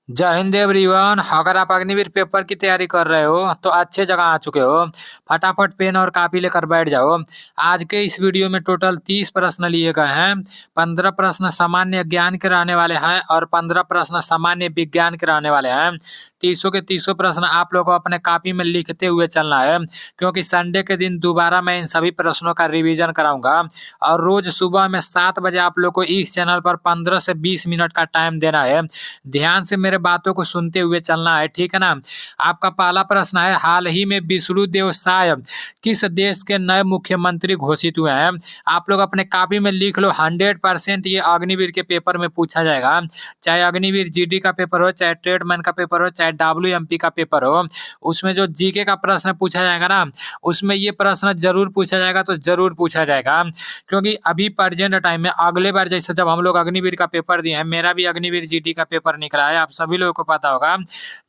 जय हिंद एवरीवन। अगर आप अग्निवीर पेपर की तैयारी कर रहे हो तो अच्छे जगह आ चुके हो। फटाफट पेन और कॉपी लेकर बैठ जाओ। आज के इस वीडियो में टोटल 30 प्रश्न लिए गए हैं। 15 प्रश्न सामान्य ज्ञान के रहने वाले हैं और 15 प्रश्न सामान्य विज्ञान के रहने वाले हैं। तीसों के तीसों प्रश्न आप लोगों को अपने कॉपी में लिखते हुए चलना है, क्योंकि संडे के दिन दोबारा मैं इन सभी प्रश्नों का रिवीजन कराऊंगा। और रोज सुबह में 7 बजे आप लोग को इस चैनल पर 15 से 20 मिनट का टाइम देना है। ध्यान से मेरे बातों को सुनते हुए चलना है, ठीक है ना। आपका पहला प्रश्न है, हाल ही में विष्णुदेव साय किस देश के नए मुख्यमंत्री घोषित हुए हैं। आप लोग अपने कॉपी में लिख लो, 100% ये अग्निवीर के पेपर में पूछा जाएगा। चाहे अग्निवीर जीडी का पेपर हो, चाहे ट्रेडमैन का पेपर हो, चाहे डब्ल्यूएमपी का पेपर हो, उसमें जो जीके का प्रश्न पूछा जाएगा ना, उसमें ये प्रश्न जरूर पूछा जाएगा, तो जरूर पूछा जाएगा। क्योंकि अभी प्रेजेंट टाइम में अगले बार जैसे जब हम लोग अग्निवीर का पेपर दिए हैं, मेरा भी अग्निवीर जीडी का पेपर निकला है, आप सभी लोगों को पता होगा।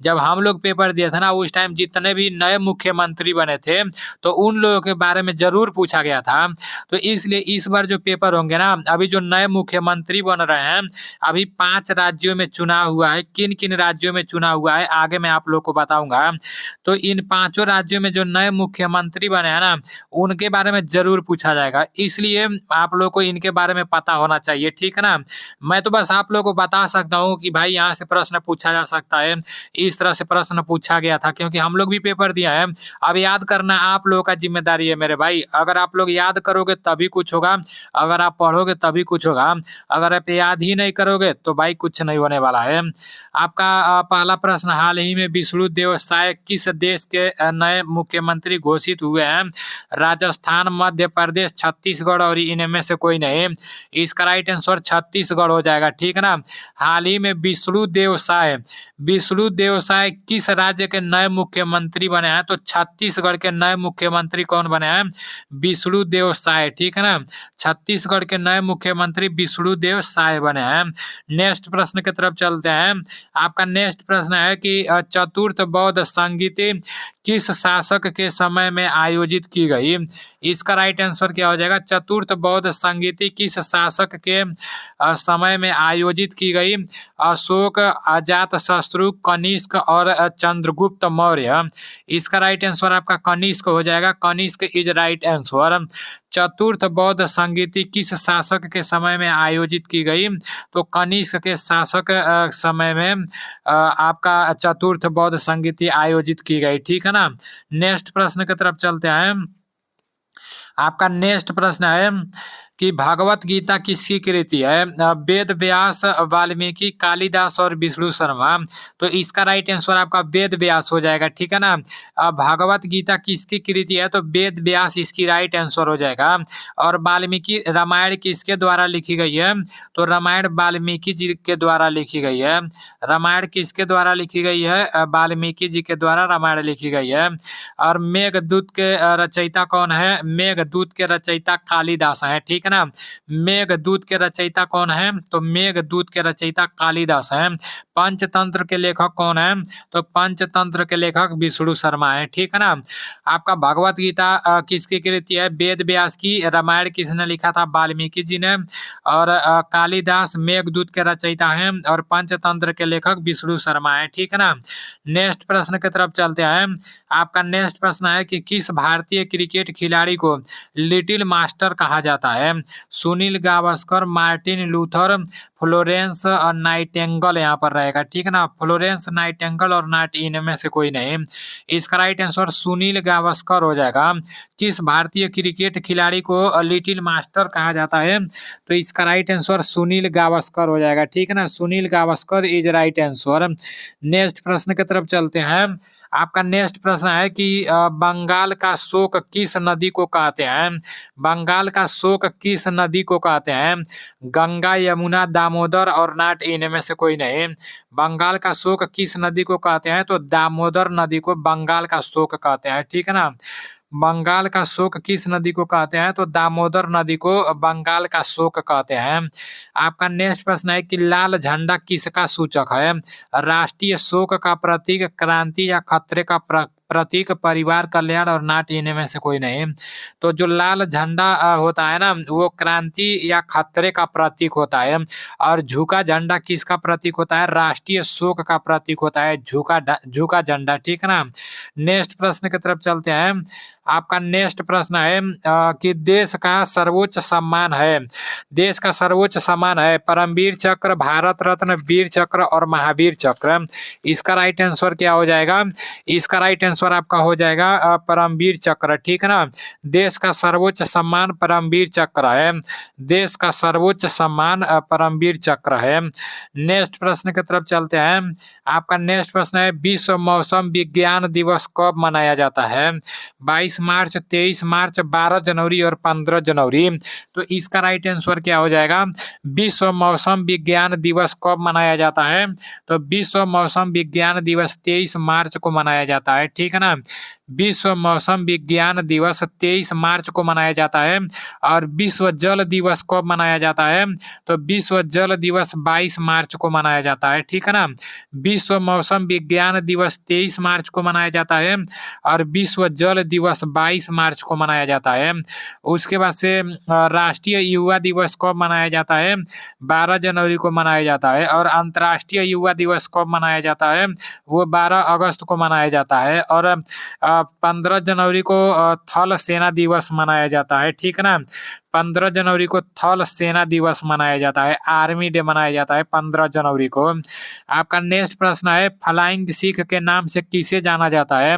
जब हम लोग पेपर दिए थे ना, उस टाइम जितने भी नए मुख्यमंत्री बने थे, तो उन लोगों के बारे में जरूर पूछा गया था। तो इसलिए इस बार जो पेपर होंगे ना, अभी जो नए मुख्यमंत्री बन रहे हैं, अभी 5 राज्यों में चुनाव हुआ है। किन किन राज्यों में चुनाव हुआ है आगे मैं आप लोग को बताऊंगा। तो इन 5 राज्यों में जो नए मुख्यमंत्री बने हैं ना, उनके बारे में जरूर पूछा जाएगा। इसलिए आप लोग को इनके बारे में पता होना चाहिए, ठीक है ना। मैं तो बस आप लोग को बता सकता हूँ कि भाई यहाँ से प्रश्न पूछा जा सकता है, इस तरह से प्रश्न पूछा गया था, क्योंकि हम लोग भी पेपर दिया है। अब याद करना आप लोगों का जिम्मेदारी है मेरे भाई। अगर आप लोग याद करोगे तभी कुछ होगा, अगर आप पढ़ोगे तभी कुछ होगा। अगर आप याद ही नहीं करोगे तो भाई कुछ नहीं होने वाला है। आपका पहला प्रश्न, हाल ही में विष्णुदेव साय किस देश के नए मुख्यमंत्री घोषित हुए हैं। राजस्थान, मध्य प्रदेश, छत्तीसगढ़ और इनमें से कोई नहीं। इसका राइट आंसर छत्तीसगढ़ हो जाएगा, ठीक है ना। हाल ही में विष्णुदेव साय किस राज्य के नए मुख्यमंत्री बने हैं, तो छत्तीसगढ़ के नए मुख्यमंत्री कौन बने हैं, विष्णुदेव साय, ठीक है ना। छत्तीसगढ़ के नए मुख्यमंत्री विष्णुदेव साय बने हैं। नेक्स्ट प्रश्न की तरफ चलते हैं। आपका नेक्स्ट प्रश्न है कि चतुर्थ बौद्ध संगीति किस शासक के समय में आयोजित की गई। इसका राइट आंसर क्या हो जाएगा, चतुर्थ बौद्ध संगीति किस शासक के समय में आयोजित की गई। अशोक, अजातशत्रु, कनिष्क और चंद्रगुप्त मौर्य। इसका राइट आंसर आपका कनिष्क हो जाएगा। Kanishka is right answer. चतुर्थ बौद्ध संगीति किस शासक के समय में आयोजित की गई, तो कनिष्क के शासक समय में आपका चतुर्थ बौद्ध संगीति आयोजित की गई, ठीक है ना। नेक्स्ट प्रश्न की तरफ चलते हैं। आपका नेक्स्ट प्रश्न है कि भागवत गीता किसकी कृति है। वेद व्यास, वाल्मीकि, कालिदास और विष्णु शर्मा। तो इसका राइट आंसर आपका वेद व्यास हो जाएगा, ठीक है ना। भागवत गीता किसकी कृति है, तो वेद व्यास इसकी राइट आंसर हो जाएगा। और वाल्मीकि रामायण किसके द्वारा लिखी गई है, तो रामायण वाल्मीकि जी के द्वारा लिखी गई है। रामायण किसके द्वारा लिखी गई है, वाल्मीकि जी के द्वारा रामायण लिखी गई है। और मेघदूत के रचयिता कौन है, मेघदूत के रचयिता कालिदास है, ठीक है ना। मेघदूत के रचयिता कौन है, तो मेघदूत के रचयिता कालिदास हैं। पंचतंत्र के लेखक कौन है, तो पंचतंत्र के लेखक विष्णु शर्मा है, ठीक है ना। आपका भगवत गीता किसकी कृति है, वेद व्यास की। रामायण किसने लिखा था, वाल्मीकि जी ने। और कालिदास मेघदूत के रचयिता हैं और पंचतंत्र के लेखक विष्णु शर्मा है, ठीक है ना। नेक्स्ट प्रश्न की तरफ चलते हैं। आपका नेक्स्ट प्रश्न है कि किस भारतीय क्रिकेट खिलाड़ी को लिटिल मास्टर कहा जाता है। Sunil Gavaskar, Martin Luther, Florence Nightingale यहाँ पर रहेगा, ठीक है ना। फ्लोरेंस नाइटिंगेल और नाइट इनमें से कोई नहीं। इसका राइट आंसर सुनील गावस्कर हो जाएगा। किस भारतीय क्रिकेट खिलाड़ी को लिटिल मास्टर कहा जाता है, तो इसका राइट आंसर सुनील गावस्कर हो जाएगा, ठीक है ना। Sunil Gavaskar is right answer. Next प्रश्न की तरफ चलते हैं। आपका नेक्स्ट प्रश्न है कि बंगाल का शोक किस नदी को कहते हैं। बंगाल का शोक किस नदी को कहते हैं। गंगा, यमुना, दामोदर और नाट इनमें से कोई नहीं। बंगाल का शोक किस नदी को कहते हैं, तो दामोदर नदी को बंगाल का शोक कहते हैं, ठीक है ना। बंगाल का शोक किस नदी को कहते हैं, तो दामोदर नदी को बंगाल का शोक कहते हैं। आपका नेक्स्ट प्रश्न है कि लाल झंडा किसका सूचक है। राष्ट्रीय शोक का प्रतीक, क्रांति या खतरे का प्रतीक परिवार कल्याण और नाट इनमें से कोई नहीं। तो जो लाल झंडा होता है ना वो क्रांति या खतरे का प्रतीक होता है और झुका झंडा किसका प्रतीक होता है? राष्ट्रीय शोक का प्रतीक होता है झुका झंडा, ठीक है ना। नेक्स्ट प्रश्न की तरफ चलते हैं। आपका नेक्स्ट प्रश्न है कि देश का सर्वोच्च सम्मान है, देश का सर्वोच्च सम्मान है परमवीर चक्र, भारत रत्न, वीर चक्र और महावीर चक्र। इसका राइट आंसर क्या हो जाएगा? इसका राइट आंसर आपका हो जाएगा परमवीर चक्र, ठीक है ना। देश का सर्वोच्च सम्मान परमवीर चक्र है, देश का सर्वोच्च सम्मान परमवीर चक्र है। नेक्स्ट प्रश्न की तरफ चलते हैं। आपका नेक्स्ट प्रश्न है विश्व मौसम विज्ञान दिवस कब मनाया जाता है? 22 मार्च, 23 मार्च, 12 जनवरी और 15 जनवरी। तो इसका राइट आंसर क्या हो जाएगा? विश्व मौसम विज्ञान दिवस कब मनाया जाता है? तो विश्व मौसम विज्ञान दिवस 23 मार्च को मनाया जाता है, ठीक है ना। विश्व मौसम विज्ञान दिवस 23 मार्च को मनाया जाता है। और विश्व जल दिवस कब मनाया जाता है? तो विश्व जल दिवस 22 मार्च को मनाया जाता है, ठीक है ना। विश्व मौसम विज्ञान दिवस 23 मार्च को मनाया जाता है और विश्व जल दिवस 22 मार्च को मनाया जाता है। उसके बाद से राष्ट्रीय युवा दिवस कब मनाया जाता है? 12 जनवरी को मनाया जाता है। और अंतर्राष्ट्रीय युवा दिवस कब मनाया जाता है? वो 12 अगस्त को मनाया जाता है। और 15 जनवरी को थल सेना दिवस मनाया जाता है, ठीक है ना। 15 जनवरी को थल सेना दिवस मनाया जाता है, आर्मी डे मनाया जाता है 15 जनवरी को। आपका नेक्स्ट प्रश्न है फ्लाइंग सिख के नाम से किसे जाना जाता है?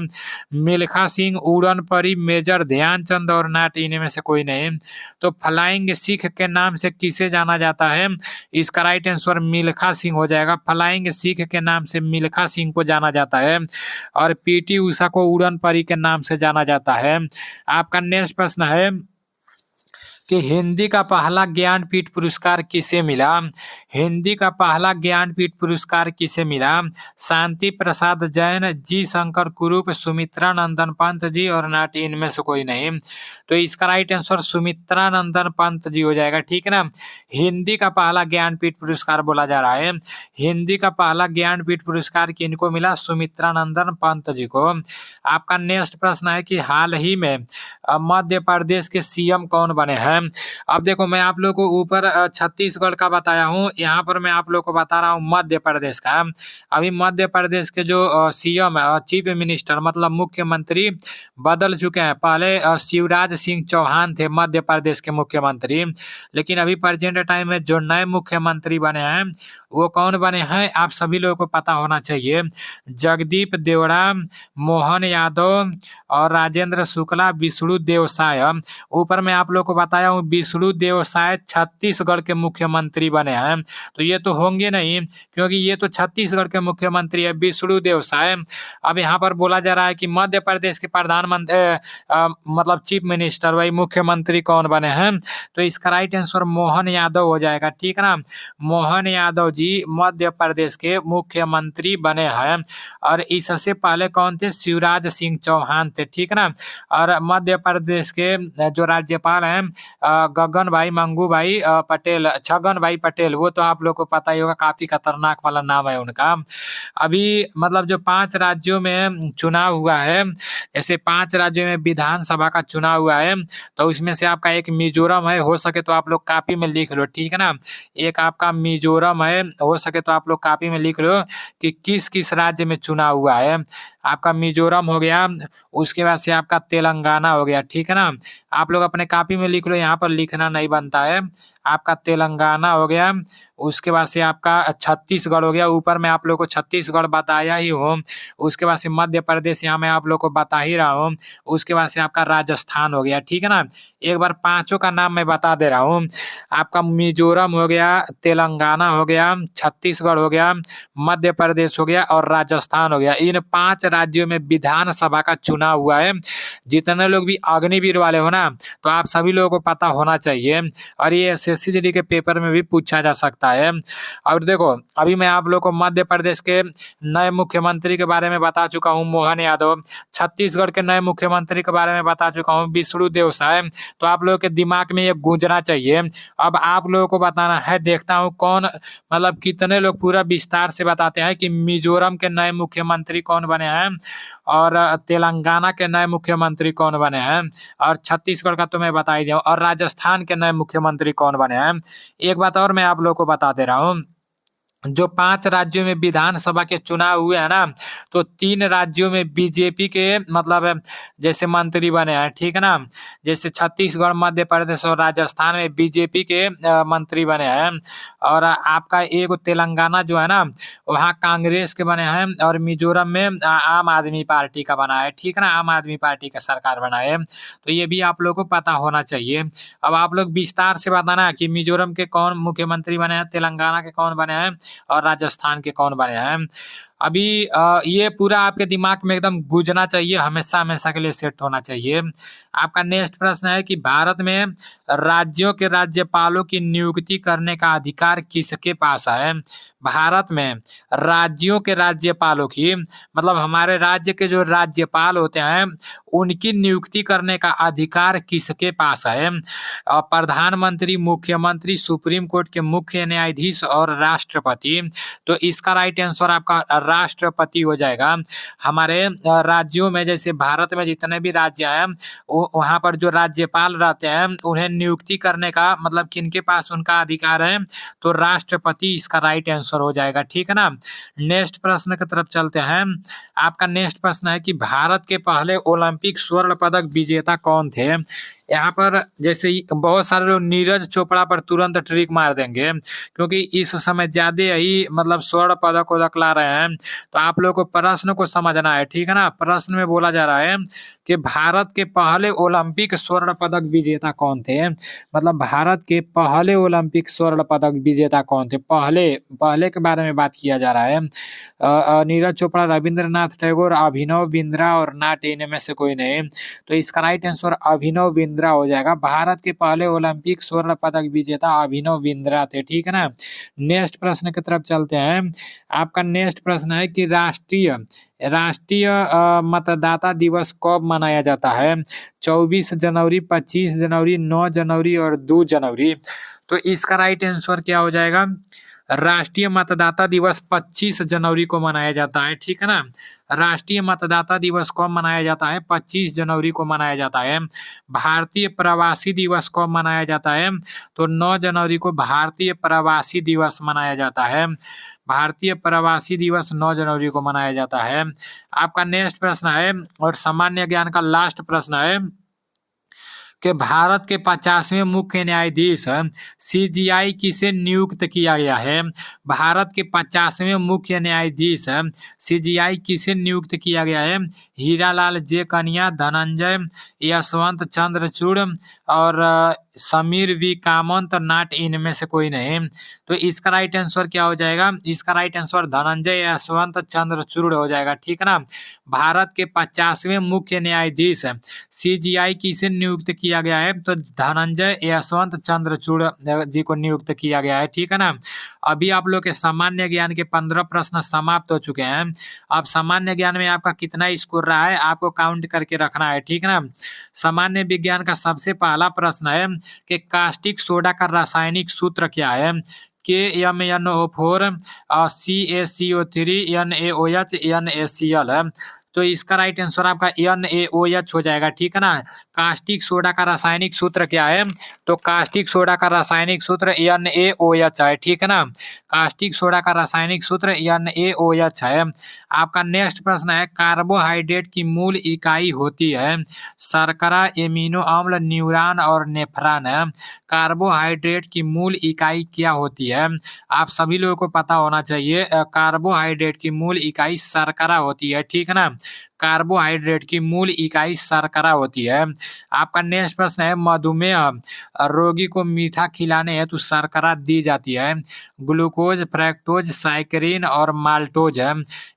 मिल्खा सिंह, उड़न परी, मेजर ध्यानचंद और नाट इनमें से कोई नहीं। तो फ्लाइंग सिख के नाम से किसे जाना जाता है? इसका राइट आंसर मिल्खा सिंह हो जाएगा। फ्लाइंग सिख के नाम से मिल्खा सिंह को जाना जाता है और पीटी उषा को उड़न परी के नाम से जाना जाता है। आपका नेक्स्ट प्रश्न है कि हिंदी का पहला ज्ञानपीठ पुरस्कार किसे मिला? हिंदी का पहला ज्ञानपीठ पुरस्कार किसे मिला? शांति प्रसाद जैन, जी शंकर कुरूप, सुमित्रा नंदन पंत जी और नाट इनमें से कोई नहीं। तो इसका राइट आंसर सुमित्रा नंदन पंत जी हो जाएगा, ठीक है ना। हिंदी का पहला ज्ञानपीठ पुरस्कार बोला जा रहा है। हिंदी का पहला ज्ञानपीठ पुरस्कार किनको मिला? सुमित्रा नंदन पंत जी को। आपका नेक्स्ट प्रश्न है कि हाल ही में मध्य प्रदेश के सीएम कौन बने हैं? अब देखो मैं आप लोग को ऊपर छत्तीसगढ़ का बताया हूँ, यहाँ पर मैं आप लोग को बता रहा हूँ मध्य प्रदेश का। अभी मध्य प्रदेश के जो सीएम चीफ मिनिस्टर मतलब मुख्यमंत्री बदल चुके हैं। पहले शिवराज सिंह चौहान थे मध्य प्रदेश के मुख्यमंत्री, लेकिन अभी प्रेजेंट टाइम में जो नए मुख्यमंत्री बने हैं वो कौन बने हैं आप सभी लोगों को पता होना चाहिए। जगदीप देवड़ा, मोहन यादव और राजेंद्र शुक्ला, विष्णु देव साय। ऊपर मैं आप लोग को बताया हूँ विष्णु देव साय छत्तीसगढ़ के मुख्यमंत्री बने हैं। तो ये तो होंगे नहीं क्योंकि ये तो छत्तीसगढ़ के मुख्यमंत्री है विष्णु देव साय। अब यहाँ पर बोला जा रहा है कि मध्य प्रदेश के प्रधानमंत्री मतलब चीफ मिनिस्टर वही मुख्यमंत्री कौन बने हैं? तो इसका राइट आंसर मोहन यादव हो जाएगा, ठीक है ना। मोहन यादव जी मध्य प्रदेश के मुख्यमंत्री बने हैं। और इससे पहले कौन थे? शिवराज सिंह चौहान थे, ठीक है ना। और मध्य प्रदेश के जो राज्यपाल हैं गगन भाई मंगू भाई पटेल, छगन भाई पटेल, वो तो आप लोग को पता ही होगा, काफी खतरनाक वाला नाम है उनका। अभी मतलब जो 5 राज्यों में चुनाव हुआ है, जैसे 5 राज्यों में विधानसभा का चुनाव हुआ है, तो उसमें से आपका एक मिजोरम है, हो सके तो आप लोग कॉपी में लिख लो, ठीक है ना। एक आपका मिजोरम है, हो सके तो आप लोग कॉपी में लिख लो कि किस किस राज्य में चुनाव हुआ है। आपका मिजोरम हो गया, उसके बाद से आपका तेलंगाना हो गया, ठीक है ना। आप लोग अपने कॉपी में लिख लो, यहाँ पर लिखना नहीं बनता है। आपका तेलंगाना हो गया, उसके बाद से आपका छत्तीसगढ़ हो गया, ऊपर मैं आप लोग को छत्तीसगढ़ बताया ही हूँ। उसके बाद से मध्य प्रदेश यहाँ मैं आप लोग को बता ही रहा हूँ। उसके बाद से आपका राजस्थान हो गया, ठीक है ना। एक बार 5 का नाम मैं बता दे रहा हूँ। आपका मिजोरम हो गया, तेलंगाना हो गया, छत्तीसगढ़ हो गया, मध्य प्रदेश हो गया और राजस्थान हो गया। इन 5 राज्यों में विधानसभा का चुनाव हुआ है। जितने लोग भी अग्निवीर वाले हो ना, तो आप सभी लोगों को पता होना चाहिए और ये SSC GD के पेपर में भी पूछा जा सकता है। सकता है। और देखो अभी मैं आप लोग को मध्य प्रदेश के नए मुख्यमंत्री के बारे में बता चुका हूँ, मोहन यादव। छत्तीसगढ़ के नए मुख्यमंत्री के बारे में बता चुका हूँ, विष्णुदेव साय। तो आप लोगों के दिमाग में ये गूंजना चाहिए। अब आप लोगों को बताना है, देखता हूँ कौन मतलब कितने लोग पूरा विस्तार से बताते हैं कि मिजोरम के नए मुख्यमंत्री कौन बने हैं और तेलंगाना के नए मुख्यमंत्री कौन बने हैं, और छत्तीसगढ़ का तो मैं बता ही दिया, और राजस्थान के नए मुख्यमंत्री कौन बने हैं। एक बात और मैं आप लोग को बता दे रहा हूँ, जो 5 राज्यों में विधानसभा के चुनाव हुए हैं ना, तो 3 राज्यों में बीजेपी के मतलब जैसे मंत्री बने हैं, ठीक है ना। जैसे छत्तीसगढ़, मध्य प्रदेश और राजस्थान में बीजेपी के मंत्री बने हैं। और आपका एक तेलंगाना जो है ना, वहाँ कांग्रेस के बने हैं, और मिजोरम में आम आदमी पार्टी का बना है, ठीक है ना। आम आदमी पार्टी का सरकार बना है। तो ये भी आप लोग को पता होना चाहिए। अब आप लोग विस्तार से बताना कि मिजोरम के कौन मुख्यमंत्री बने हैं, तेलंगाना के कौन बने हैं और राजस्थान के कौन बने हैं। अभी ये पूरा आपके दिमाग में एकदम गूंजना चाहिए, हमेशा हमेशा के लिए सेट होना चाहिए। आपका नेक्स्ट प्रश्न है कि भारत में राज्यों के राज्यपालों की नियुक्ति करने का अधिकार किसके पास है। भारत में राज्यों के राज्यपालों की मतलब हमारे राज्य के जो राज्यपाल होते हैं उनकी नियुक्ति करने का अधिकार किसके पास है। प्रधानमंत्री, मुख्यमंत्री, सुप्रीम कोर्ट के मुख्य न्यायाधीश और राष्ट्रपति। तो इसका राइट आंसर आपका राष्ट्रपति हो जाएगा। हमारे राज्यों में जैसे भारत में जितने भी राज्य हैं वहाँ पर जो राज्यपाल रहते हैं उन्हें नियुक्ति करने का मतलब किनके पास उनका अधिकार है, तो राष्ट्रपति इसका राइट आंसर हो जाएगा, ठीक है ना। नेक्स्ट प्रश्न की तरफ चलते हैं। आपका नेक्स्ट प्रश्न है कि भारत के पहले ओलंपिक स्वर्ण पदक विजेता कौन थे। यहाँ पर जैसे बहुत सारे लोग नीरज चोपड़ा पर तुरंत ट्रिक मार देंगे, क्योंकि इस समय ज्यादा ही मतलब स्वर्ण पदक वदक ला रहे हैं। तो आप लोग को प्रश्न को समझना है, ठीक है ना। प्रश्न में बोला जा रहा है कि भारत के पहले ओलंपिक स्वर्ण पदक विजेता कौन थे। मतलब भारत के पहले ओलंपिक स्वर्ण पदक विजेता कौन थे, पहले के बारे में बात किया जा रहा है। नीरज चोपड़ा, रविंद्रनाथ टैगोर, अभिनव बिंद्रा और नाट, इनमें से कोई नहीं। तो इसका राइट आंसर अभिनव बिंद्रा हो जाएगा। भारत के पहले ओलंपिक स्वर्ण पदक विजेता अभिनव बिंद्रा थे, ठीक है ना। नेक्स्ट प्रश्न की तरफ चलते हैं। आपका नेक्स्ट प्रश्न है कि राष्ट्रीय मतदाता दिवस कब मनाया जाता है। 24 जनवरी, 25 जनवरी, 9 जनवरी और 2 जनवरी। तो इसका राइट आंसर क्या हो जाएगा। राष्ट्रीय मतदाता दिवस 25 जनवरी को मनाया जाता है, ठीक है ना। राष्ट्रीय मतदाता दिवस कब मनाया जाता है, 25 जनवरी को मनाया जाता है। भारतीय प्रवासी दिवस कब मनाया जाता है, तो 9 जनवरी को भारतीय प्रवासी दिवस मनाया जाता है। भारतीय प्रवासी दिवस 9 जनवरी को मनाया जाता है। आपका नेक्स्ट प्रश्न है और सामान्य ज्ञान का लास्ट प्रश्न है कि भारत के 50वें मुख्य न्यायाधीश सीजीआई किसे नियुक्त किया गया है। भारत के 50वें मुख्य न्यायाधीश सीजीआई किसे नियुक्त किया गया है। हीरालाल जे कनिया, धनंजय, यशवंत चंद्रचूड़ और समीर वी कामत, नाट, इनमें से कोई नहीं। तो इसका राइट आंसर क्या हो जाएगा। इसका राइट आंसर धनंजय यशवंत चंद्रचूड़ हो जाएगा, ठीक है ना। भारत के 50वें मुख्य न्यायाधीश सीजीआई किसे नियुक्त किया गया है, तो धनंजय यशवंत चंद्रचूड़ जी को नियुक्त किया गया है, ठीक है ना। अभी आप लोग के सामान्य ज्ञान के 15 प्रश्न समाप्त हो चुके हैं। अब सामान्य ज्ञान में आपका कितना स्कोर रहा है आपको काउंट करके रखना है, ठीक है ना। सामान्य विज्ञान का सबसे पहला प्रश्न है कि कास्टिक सोडा का रासायनिक सूत्र क्या है। KMnO4 CaCO3 NaOH NaCl है। तो इसका राइट आंसर आपका NaOH हो जाएगा, ठीक है ना। कास्टिक सोडा का रासायनिक सूत्र क्या है, तो कास्टिक सोडा का रासायनिक सूत्र NaOH है, ठीक है ना। कास्टिक सोडा का रासायनिक सूत्र NaOH है। आपका नेक्स्ट प्रश्न है कार्बोहाइड्रेट की मूल इकाई होती है शर्करा, एमिनो अम्ल, न्यूरॉन और नेफ्रॉन है। कार्बोहाइड्रेट की मूल इकाई क्या होती है, आप सभी लोगों को पता होना चाहिए। कार्बोहाइड्रेट की मूल इकाई शर्करा होती है, ठीक है ना। कार्बोहाइड्रेट की मूल इकाई शर्करा होती है। आपका नेक्स्ट प्रश्न है मधुमेह रोगी को मीठा खिलाने हेतु शर्करा दी जाती है। ग्लूकोज, फ्रैक्टोज, साइकरीन और माल्टोज है।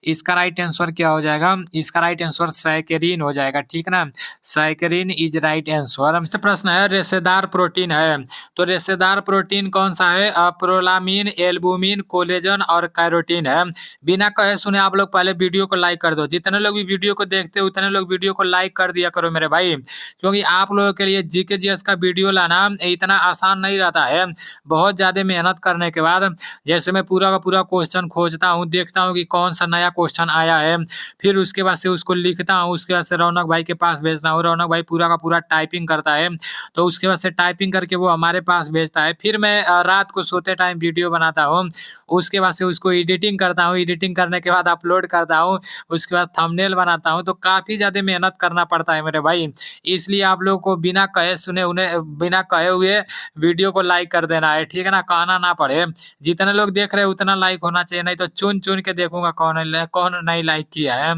इसका राइट आंसर क्या हो जाएगा? इसका राइट आंसर साइकरीन हो जाएगा, ठीक ना। साइकरीन इज राइट आंसर। नेक्स्ट प्रश्न है रेशेदार प्रोटीन है, तो रेशेदार प्रोटीन कौन सा है? प्रोलामीन, एल्बुमिन, कोलेजन और कैरोटीन है। बिना कहे सुने आप लोग पहले वीडियो को लाइक कर दो। जितने लोग भी वीडियो को देखते हो उतने लोग वीडियो को लाइक कर दिया करो मेरे भाई, क्योंकि आप लोगों के लिए जीके जीएस का वीडियो लाना इतना आसान नहीं रहता है। बहुत ज्यादा मेहनत करने के बाद जैसे मैं पूरा का पूरा क्वेश्चन खोजता हूँ, देखता हूँ कि कौन सा नया क्वेश्चन आया है, फिर उसके बाद से उसको लिखता हूँ, उसके बाद से रौनक भाई के पास भेजता हूँ, रौनक भाई पूरा का पूरा टाइपिंग करता है, तो उसके बाद से टाइपिंग करके वो हमारे पास भेजता है। फिर मैं रात को सोते टाइम वीडियो बनाता हूँ, उसके बाद से उसको एडिटिंग करता हूँ, एडिटिंग करने के बाद अपलोड करता हूँ, उसके बाद थंबनेल बनाता हूँ, तो काफ़ी ज़्यादा मेहनत करना पड़ता है मेरे भाई। इसलिए आप लोग को बिना कहे सुने उन्हें बिना कहे हुए वीडियो को लाइक कर देना है, ठीक है ना, कहना ना पड़े। जितने लोग देख रहे हैं उतना लाइक होना चाहिए, नहीं तो चुन चुन के देखूंगा कौन नहीं लाइक किया है।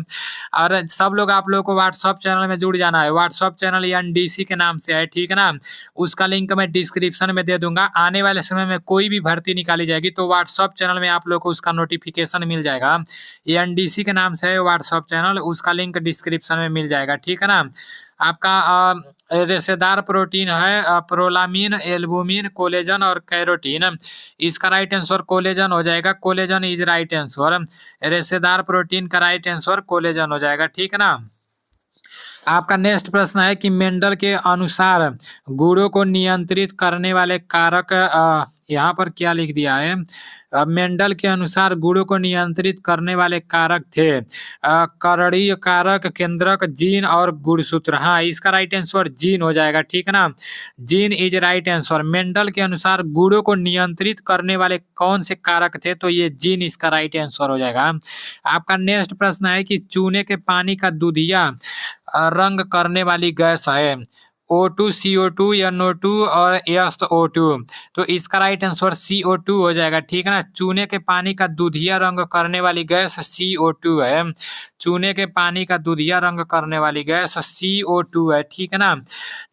और सब लोग आप लोग को व्हाट्सअप चैनल में जुड़ जाना है। व्हाट्सअप चैनल एनडीसी के नाम से है, ठीक है ना। उसका लिंक मैं डिस्क्रिप्शन में दे दूंगा। आने वाले समय में कोई भी भर्ती निकाली जाएगी तो व्हाट्सअप चैनल में आप लोग को उसका नोटिफिकेशन मिल जाएगा। एनडीसी के नाम से है व्हाट्सअप चैनल, उसका लिंक डिस्क्रिप्शन में मिल जाएगा, ठीक है ना। आपका रेशेदार प्रोटीन है प्रोलामीन, एल्बुमिन, कोलेजन और कैरोटीन। इसका राइट आंसर कोलेजन हो जाएगा। Collagen is right answer. रेशेदार प्रोटीन का राइट आंसर कोलेजन हो जाएगा, ठीक है ना। आपका नेक्स्ट प्रश्न है कि मेंडल के अनुसार गुणों को नियंत्रित करने वाले कारक यहाँ पर क्या लिख दिया है? मेंडल के अनुसार गुणों को नियंत्रित करने वाले कारक थे करणीय कारक, केंद्रक, जीन और गुणसूत्र। हाँ, इसका राइट आंसर जीन हो जाएगा, ठीक है ना। Gene is right answer. Mendel के अनुसार गुणों को नियंत्रित करने वाले कौन से कारक थे? तो ये जीन इसका राइट आंसर हो जाएगा। आपका नेक्स्ट प्रश्न है कि चूने के पानी का दूधिया रंग करने वाली गैस है O2, CO2, NO2 और SO2। तो इसका राइट आंसर CO2 हो जाएगा, ठीक है ना। चूने के पानी का दूधिया रंग करने वाली गैस CO2 है। चूने के पानी का दूधिया रंग करने वाली गैस CO2 है, ठीक है ना।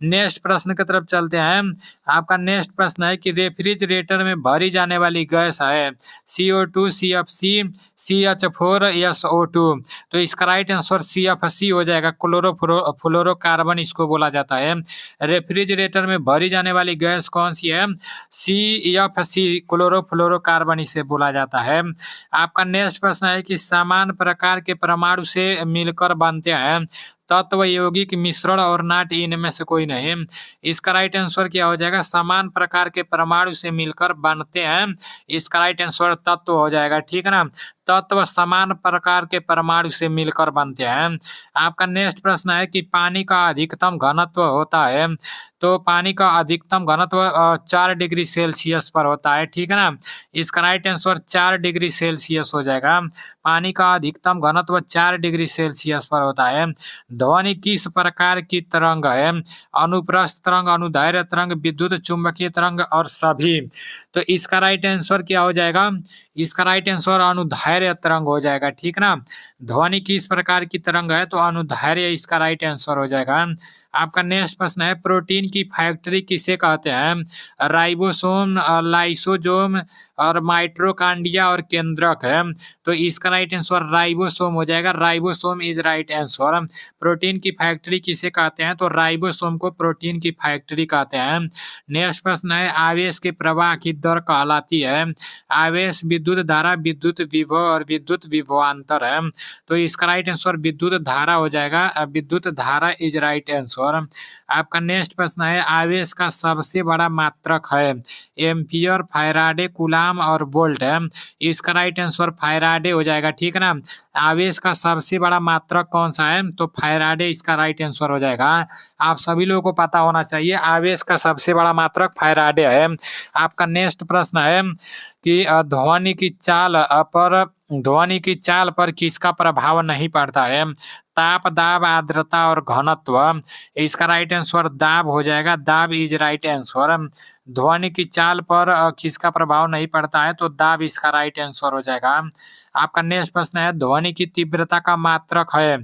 नेक्स्ट प्रश्न की तरफ चलते हैं। आपका नेक्स्ट प्रश्न है कि रेफ्रिजरेटर में भरी जाने वाली गैस है CO2, CFC, CH4, SO2। तो इसका राइट आंसर CFC हो जाएगा। फ्लोरोकार्बन इसको बोला जाता है। रेफ्रिजरेटर में भरी जाने वाली गैस कौन सी है? CFC, क्लोरोफ्लोरोकार्बन इसे बोला जाता है। आपका नेक्स्ट प्रश्न है कि समान प्रकार के परमाणु से मिलकर बनते हैं तत्व यौगिक मिश्रण और नाट इनमें से कोई नहीं। इसका राइट आंसर क्या हो जाएगा? समान प्रकार के परमाणु से मिलकर बनते हैं। इसका राइट आंसर तत्व हो जाएगा, ठीक है ना। तत्व समान प्रकार के परमाणु से मिलकर बनते हैं। आपका नेक्स्ट प्रश्न है कि पानी का अधिकतम घनत्व होता है, तो पानी का अधिकतम घनत्व 4 डिग्री सेल्सियस पर होता है, ठीक है ना। इसका राइट आंसर 4 डिग्री सेल्सियस हो जाएगा। पानी का अधिकतम घनत्व 4 डिग्री सेल्सियस पर होता है। ध्वनि किस प्रकार की तरंग है? अनुप्रस्थ तरंग, अनुदैर्घ्य तरंग, विद्युत चुंबकीय तरंग और सभी। तो इसका राइट आंसर क्या हो जाएगा? इसका राइट आंसर अनुदैर्घ्य तरंग हो जाएगा, ठीक ना। ध्वनि किस प्रकार की तरंग है? तो अनुदैर्घ्य इसका राइट आंसर हो जाएगा। आपका नेक्स्ट प्रश्न है प्रोटीन की फैक्ट्री किसे कहते हैं? राइबोसोम, लाइसोसोम और माइटोकॉन्ड्रिया और केंद्रक है। तो इसका राइट आंसर राइबोसोम हो जाएगा। Ribosome is right answer. Protein की फैक्ट्री किसे कहते हैं? तो राइबोसोम को प्रोटीन की फैक्ट्री कहते हैं। नेक्स्ट प्रश्न है आवेश के प्रवाह की दर कहलाती है? आवेश, विद्युत धारा, विद्युत विभव और विद्युत विभवांतर है। तो इसका राइट आंसर विद्युत धारा हो जाएगा। विद्युत धारा इज राइट आंसर। आपका नेक्स्ट प्रश्न है आवेश का सबसे बड़ा मात्रक है? एम्पियर, फैराडे, कूलाम और वोल्ट है। इसका राइट आंसर फैराडे हो जाएगा, ठीक है ना। आवेश का सबसे बड़ा मात्रक कौन सा है? तो फैराडे इसका राइट आंसर हो जाएगा। आप सभी लोगों को पता होना चाहिए आवेश का सबसे बड़ा मात्रक फैराडे है। आपका नेक्स्ट प्रश्न है कि ध्वनि की चाल पर किसका प्रभाव नहीं पड़ता है? ताप, दाब, आर्द्रता और घनत्व। इसका राइट आंसर दाब हो जाएगा। दाब इज राइट आंसर। ध्वनि की चाल पर किसका प्रभाव नहीं पड़ता है? तो दाब इसका राइट आंसर हो जाएगा। आपका नेक्स्ट प्रश्न है, ध्वनि की तीव्रता का मात्रक है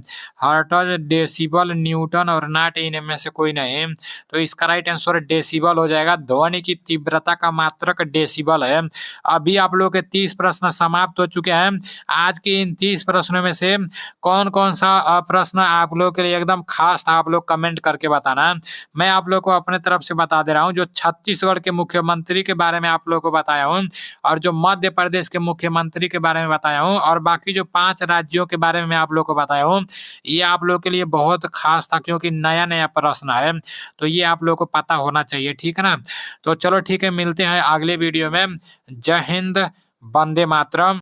हर्ट्ज, डेसिबल, न्यूटन और नॉट, इनमें से कोई नहीं। तो इसका राइट आंसर डेसिबल हो जाएगा। ध्वनि की तीव्रता का मात्रक डेसिबल है। अभी आप लोग के 30 प्रश्न समाप्त हो चुके हैं। आज के इन 30 प्रश्नों में से कौन कौन सा प्रश्न आप लोग के लिए एकदम खास था, आप लोग कमेंट करके बताना। मैं आप लोग को अपने तरफ से बता दे रहा हूँ, जो छत्तीसगढ़ के मुख्यमंत्री के बारे में आप लोग को बताया हूँ, और जो मध्य प्रदेश के मुख्यमंत्री के बारे में बताया हूँ, और बाकी जो 5 राज्यों के बारे में मैं आप लोग को बताया हूँ, ये आप लोग के लिए बहुत खास था, क्योंकि नया नया प्रश्न है, तो ये आप लोग को पता होना चाहिए। ठीक है ना। तो चलो ठीक है, मिलते हैं अगले वीडियो में। जय हिंद, वंदे मातरम।